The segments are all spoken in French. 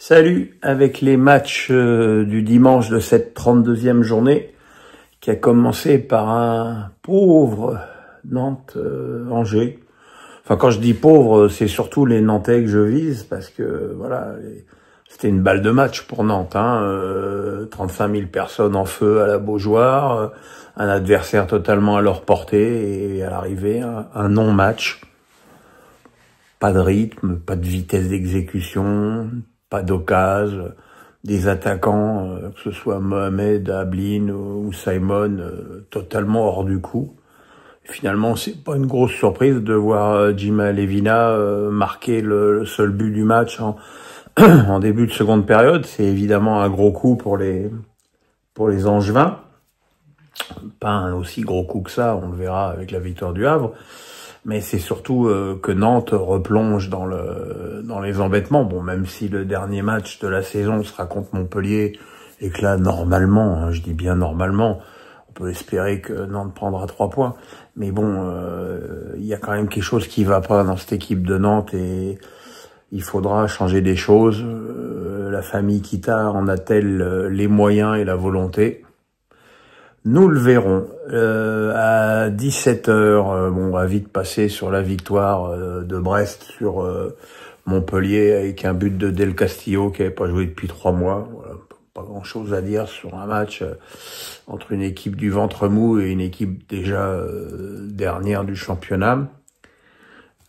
Salut, avec les matchs du dimanche de cette 32e journée qui a commencé par un pauvre Nantes-Angers. Enfin, quand je dis pauvre, c'est surtout les Nantais que je vise parce que voilà, c'était une balle de match pour Nantes. 35 000 personnes en feu à la Beaujoire, un adversaire totalement à leur portée et à l'arrivée, un non-match. Pas de rythme, pas de vitesse d'exécution, pas d'occasion, des attaquants, que ce soit Mohamed, Ablin ou Simon, totalement hors du coup. Et finalement, c'est pas une grosse surprise de voir Djima Levina marquer le seul but du match en début de seconde période. C'est évidemment un gros coup pour les Angevins. Pas un aussi gros coup que ça, on le verra avec la victoire du Havre. Mais c'est surtout que Nantes replonge dans les embêtements. Bon, même si le dernier match de la saison sera contre Montpellier et que là, normalement, je dis bien normalement, on peut espérer que Nantes prendra 3 points. Mais bon, il y a quand même quelque chose qui va pas dans cette équipe de Nantes et il faudra changer des choses. La famille Kita en a-t-elle les moyens et la volonté ? Nous le verrons. À 17h, on va vite passer sur la victoire de Brest sur Montpellier avec un but de Del Castillo qui n'avait pas joué depuis 3 mois. Voilà, pas grand-chose à dire sur un match entre une équipe du ventre mou et une équipe déjà dernière du championnat.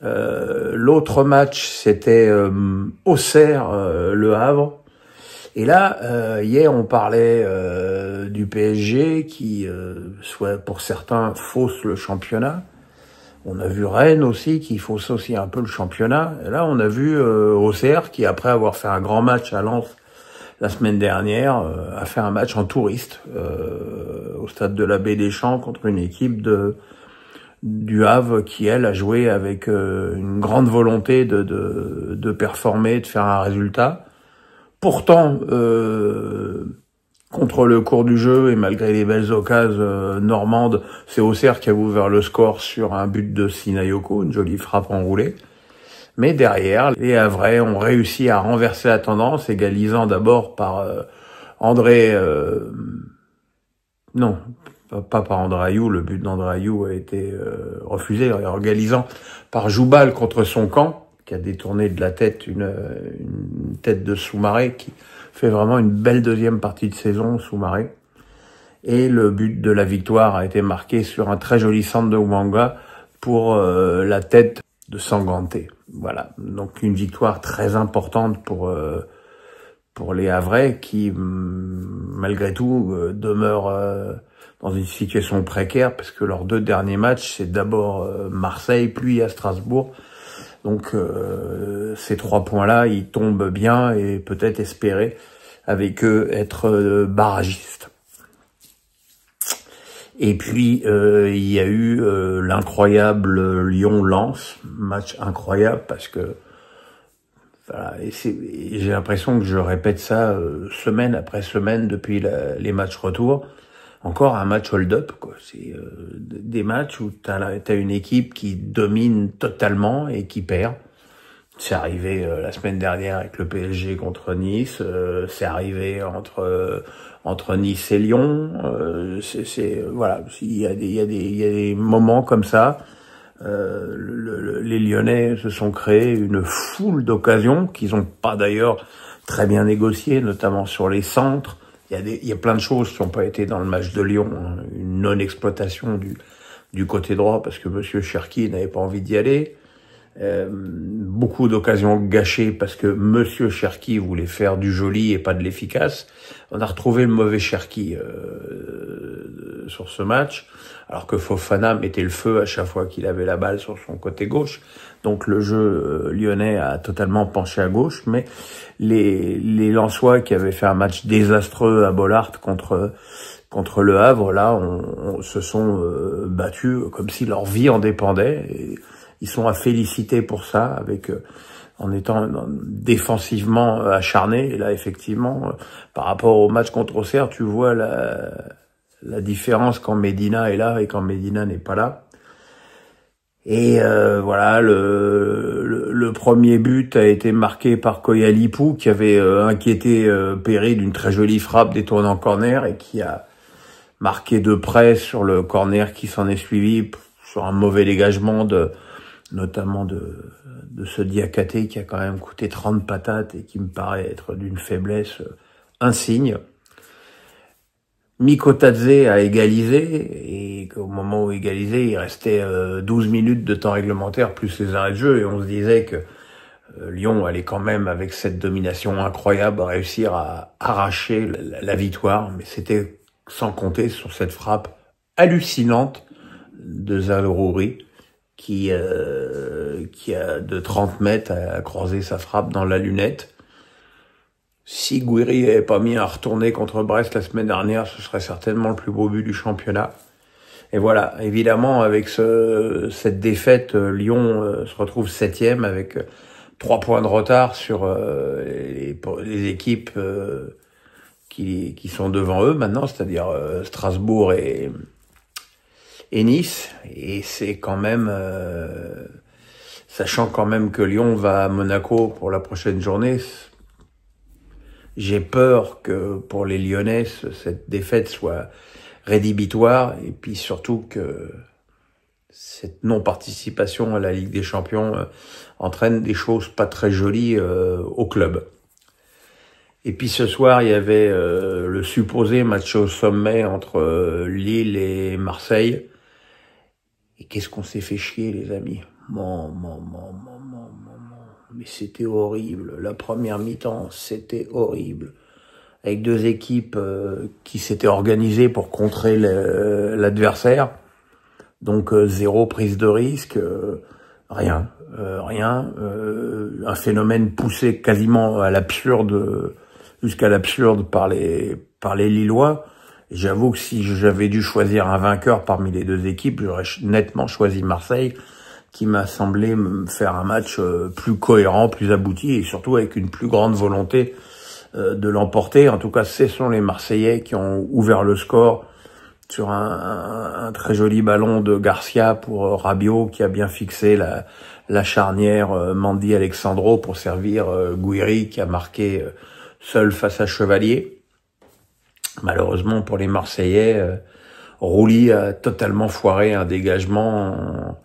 L'autre match, c'était Auxerre, Le Havre. Et là, hier, on parlait du PSG qui, soit pour certains, fausse le championnat. On a vu Rennes aussi qui fausse aussi un peu le championnat. Et là, on a vu Auxerre qui, après avoir fait un grand match à Lens la semaine dernière, a fait un match en touriste au stade de la Baie des Champs contre une équipe du Havre qui, elle, a joué avec une grande volonté de performer, de faire un résultat. Pourtant, contre le cours du jeu et malgré les belles occasions normandes, c'est Auxerre qui a ouvert le score sur un but de Sinayoko, une jolie frappe enroulée. Mais derrière, les Havrais ont réussi à renverser la tendance, égalisant d'abord par André... non, pas par André Ayou, le but d'André Ayou a été refusé, égalisant par Joubal contre son camp, qui a détourné de la tête une tête de Soumaré, qui fait vraiment une belle deuxième partie de saison, Soumaré. Et le but de la victoire a été marqué sur un très joli centre de Ouanga pour la tête de Sanganté. Voilà, donc une victoire très importante pour les Havrais qui, malgré tout, demeurent dans une situation précaire, parce que leurs 2 derniers matchs, c'est d'abord Marseille, puis à Strasbourg. Donc ces 3 points-là, ils tombent bien et peut-être espérer avec eux être barragistes. Et puis il y a eu l'incroyable Lyon-Lens, match incroyable parce que voilà, et j'ai l'impression que je répète ça semaine après semaine depuis les matchs retour. Encore un match hold-up, quoi. C'est des matchs où t'as une équipe qui domine totalement et qui perd. C'est arrivé la semaine dernière avec le PSG contre Nice. C'est arrivé entre Nice et Lyon. Voilà. Il y a des moments comme ça. Les Lyonnais se sont créés une foule d'occasions qu'ils n'ont pas d'ailleurs très bien négociées, notamment sur les centres. Il y a plein de choses qui n'ont pas été dans le match de Lyon, hein. Une non-exploitation du côté droit parce que Monsieur Cherki n'avait pas envie d'y aller. Beaucoup d'occasions gâchées parce que Monsieur Cherki voulait faire du joli et pas de l'efficace. On a retrouvé le mauvais Cherki sur ce match, alors que Fofana mettait le feu à chaque fois qu'il avait la balle sur son côté gauche. Donc le jeu lyonnais a totalement penché à gauche, mais les Lensois qui avaient fait un match désastreux à Bollaert contre le Havre, là, se sont battus comme si leur vie en dépendait. Et ils sont à féliciter pour ça, avec en étant défensivement acharnés. Et là, effectivement, par rapport au match contre Auxerre, tu vois la différence quand Medina est là et quand Medina n'est pas là. Et voilà, le premier but a été marqué par Koyalipou, qui avait inquiété Perry d'une très jolie frappe détournée en corner et qui a marqué de près sur le corner qui s'en est suivi, sur un mauvais dégagement notamment de ce Diakhaté qui a quand même coûté 30 patates et qui me paraît être d'une faiblesse insigne. Mikotadze a égalisé, et qu'au moment où égalisé, il restait 12 minutes de temps réglementaire plus les arrêts de jeu, et on se disait que Lyon allait quand même, avec cette domination incroyable, réussir à arracher la victoire, mais c'était sans compter sur cette frappe hallucinante de Zaroury, qui a de 30 mètres a croisé sa frappe dans la lunette. Si Gouiri n'avait pas mis un retourné contre Brest la semaine dernière, ce serait certainement le plus beau but du championnat. Et voilà, évidemment, avec cette défaite, Lyon se retrouve 7e avec 3 points de retard sur les équipes qui sont devant eux maintenant, c'est-à-dire Strasbourg et Nice. Et c'est quand même, sachant quand même que Lyon va à Monaco pour la prochaine journée, j'ai peur que pour les Lyonnais, cette défaite soit rédhibitoire, et puis surtout que cette non-participation à la Ligue des Champions entraîne des choses pas très jolies au club. Et puis ce soir, il y avait le supposé match au sommet entre Lille et Marseille. Et qu'est-ce qu'on s'est fait chier, les amis. Mais c'était horrible. La première mi-temps, c'était horrible. Avec 2 équipes qui s'étaient organisées pour contrer l'adversaire. Donc 0 prise de risque, rien. Un phénomène poussé quasiment à l'absurde, jusqu'à l'absurde par les Lillois. J'avoue que si j'avais dû choisir un vainqueur parmi les 2 équipes, j'aurais nettement choisi Marseille, qui m'a semblé me faire un match plus cohérent, plus abouti, et surtout avec une plus grande volonté de l'emporter. En tout cas, ce sont les Marseillais qui ont ouvert le score sur un très joli ballon de Garcia pour Rabiot, qui a bien fixé la charnière Mandy-Alexandro pour servir Gouiri, qui a marqué seul face à Chevalier. Malheureusement pour les Marseillais, Rouli a totalement foiré un dégagement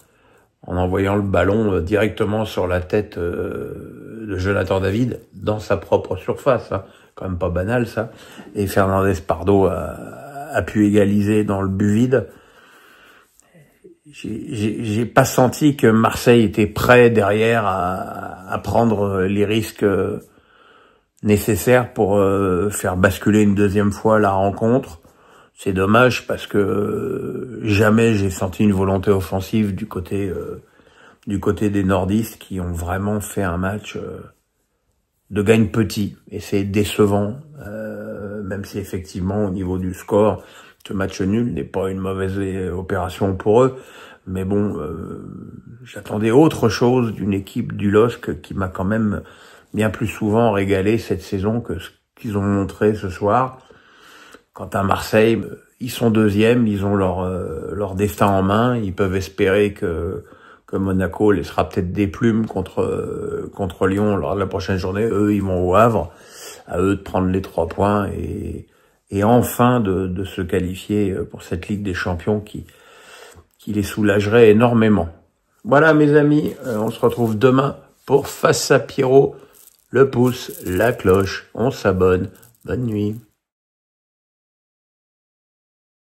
en envoyant le ballon directement sur la tête de Jonathan David dans sa propre surface. Hein. Quand même pas banal ça. Et Fernandez Pardo a pu égaliser dans le but vide. J'ai pas senti que Marseille était prêt derrière à prendre les risques nécessaires pour faire basculer une deuxième fois la rencontre. C'est dommage parce que jamais j'ai senti une volonté offensive du côté des nordistes, qui ont vraiment fait un match de gagne petit, et c'est décevant, même si effectivement au niveau du score, ce match nul n'est pas une mauvaise opération pour eux, mais bon, j'attendais autre chose d'une équipe du LOSC qui m'a quand même bien plus souvent régalé cette saison que ce qu'ils ont montré ce soir. Quant à Marseille, ils sont 2e, ils ont leur destin en main, ils peuvent espérer que Monaco laissera peut-être des plumes contre Lyon lors de la prochaine journée. Eux, ils vont au Havre, à eux de prendre les 3 points et enfin de se qualifier pour cette Ligue des Champions qui les soulagerait énormément. Voilà mes amis, on se retrouve demain pour Face à Pierrot, le pouce, la cloche, on s'abonne. Bonne nuit.